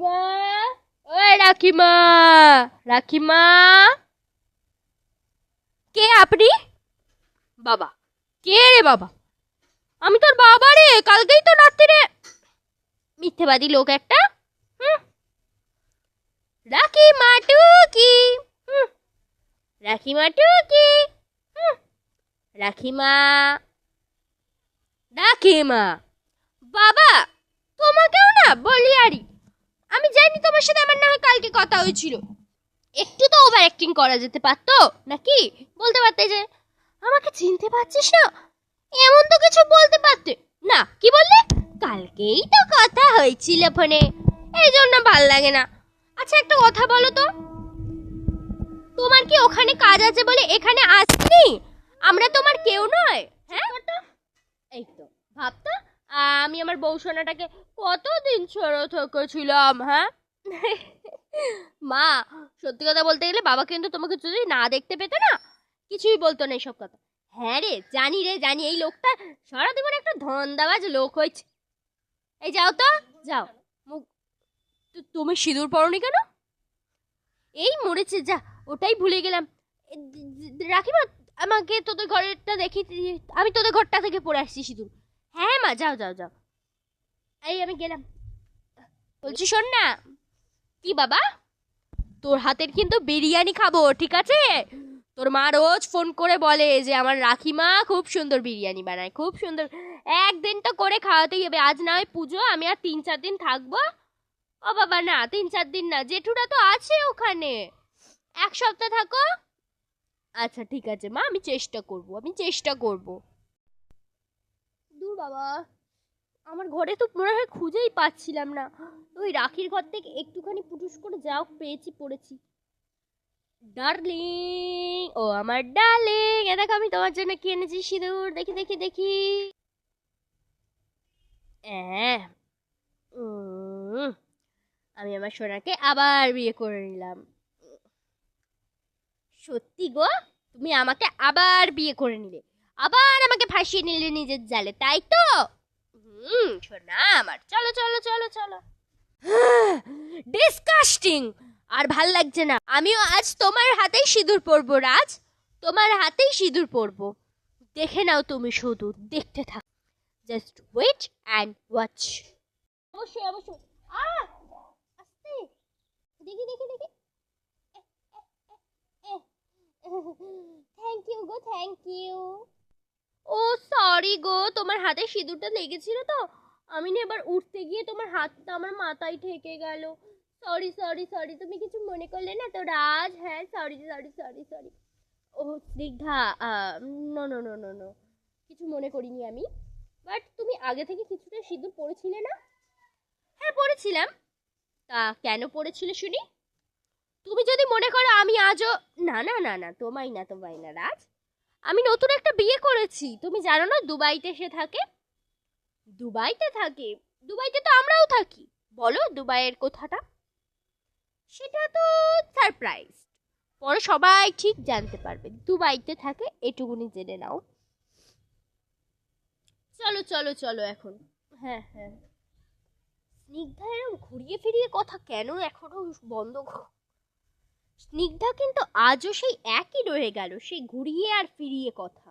রাখিমা, ওই রাখিমা, রাখিমা, কে আপনি? বাবা, কে রে বাবা? আমি তোর বাবা রে, কালকেই তো রাত্রিরে। মিথ্যেবাদী লোক একটা। রাখিমা টুকি, রাখিমা টুকি, রাখিমা, রাখিমা। বাবা, তোমাকেও না বলি আরি, আমি জানি তোমার সাথে আমার না হয় কালকে কথা হয়েছিল, একটু তো ওভার অ্যাক্টিং করা যেতে পারতো নাকি? বলতে পারতে যে আমাকে চিনতে পারছিস না, এমন তো কিছু বলতে পারতে না। কি বললে? কালকেই তো কথা হয়েছিল ফোনে, এই জন্য ভাল লাগে না। আচ্ছা একটা কথা বলো তো, তোমার কি ওখানে কাজ আছে বলে এখানে আসনি? আমরা তোমার কেউ নয়। হ্যাঁ, এই তো ভাবতো আমি আমার বউ সোনাটাকে কতদিন ছেড়ে থেকেছিলাম। হ্যাঁ মা, সত্যি কথা বলতে গেলে বাবা কিন্তু তোমাকে যদি না দেখতে পেতে না, কিছুই বলতো না এইসব কথা। হ্যাঁ রে জানি, রে জানি, এই লোকটা সারা জীবন একটা ধন্দাবাজ লোক হয়েছে। এই যাও তো, যাও। মুখ, তুমি সিঁদুর পরনি কেন? এই মরেছে যা, ওটাই ভুলে গেলাম। রাখিমা, আমাকে তোদের ঘরেরটা দেখি, আমি তোদের ঘরটা থেকে পরে আসছি সিঁদুর। হ্যাঁ মা, যাও যাও যাও। এই আমি গেলাম। বলছি শোন না। কি বাবা? তোর হাতের কিন্তু বিরিয়ানি খাবো, ঠিক আছে? তোর মা রোজ ফোন করে বলে যে আমার রাখিমা খুব সুন্দর বিরিয়ানি বানায়, খুব সুন্দর। একদিন তো করে খাওয়াতেই হবে। আজ না হয় পুজো, আমি আর 3-4 দিন থাকবো। ও বাবা না, 3-4 দিন না, জেঠুরা তো আছে ওখানে, 1 সপ্তাহ থাকো। আচ্ছা ঠিক আছে মা, আমি চেষ্টা করব, আমি চেষ্টা করব। দূর বাবা, আমার ঘরে তো মনে হয় খুঁজেই পাচ্ছিলাম না। ওই রাখির ঘর থেকে একটুখানি পুটুস করে যাও পেয়েছি, পড়েছি। ডার্লিং, ও আমার ডার্লিং, এ দেখো আমি তোমার জন্য কি এনেছি সিঁদুর, দেখি দেখি দেখি। হ্যাঁ, আমি আমার সোনাকে আবার বিয়ে করে নিলাম। সত্যি গো, তুমি আমাকে আবার বিয়ে করে নিলে, আবার আমাকে ফাঁসিয়ে নিলে নিজের জালে, তাই তো? সোনা আমার, চলো চলো চলো চলো। ডিসকাস্টিং, আর ভাল লাগছে না। আমিও আজ তোমার হাতেই সিঁদুর পরবো রাজ, তোমার হাতেই সিঁদুর পরবো। দেখে নাও তুমি, শুধু দেখতে থাকো। Just wait and watch. অবশ্যই অবশ্যই। আহ, আস্তে, দেখি দেখি দেখি। থ্যাংক ইউ গো, থ্যাংক ইউ। ও সরি গো, তোমার হাতে সিঁদুরটা লেগেছিল তো, আমি না এবার উঠতে গিয়ে তোমার হাতটা আমার মাথায় ঠেকে গেল। সরি সরি সরি, তুমি কিছু মনে করলে না তো রাজ? হ্যাঁ সরি সরি সরি সরি। ও Snigdha, no no no no no, কিছু মনে করিনি আমি। বাট তুমি আগে থেকে কিছুটা সিঁদুর পরেছিলে না? হ্যাঁ পরেছিলাম। তা কেন পরেছিলে শুনি? তুমি যদি মনে করো আমি আজও, না না না না, তোমায় না তোমায় না রাজ, আমি নতুন একটা বিয়ে করেছি, তুমি জানো না দুবাইতে সে থাকে। দুবাইতে থাকে? দুবাইতে তো আমরাও থাকি। বলো দুবাইয়ের কোথাটা? সেটা তো সারপ্রাইজ, পরে সবাই ঠিক জানতে পারবে দুবাইতে থাকে, এটুকুনি জেনে নাও। চলো চলো চলো এখন। হ্যাঁ হ্যাঁ। স্নিগ্ধা এরকম ঘুরিয়ে ফিরিয়ে কথা কেন এখনো বন্ধ? স্নিগ্ধা কিন্তু আজও সেই একই রয়ে গেল, সেই ঘুরিয়ে আর ফিরিয়ে কথা।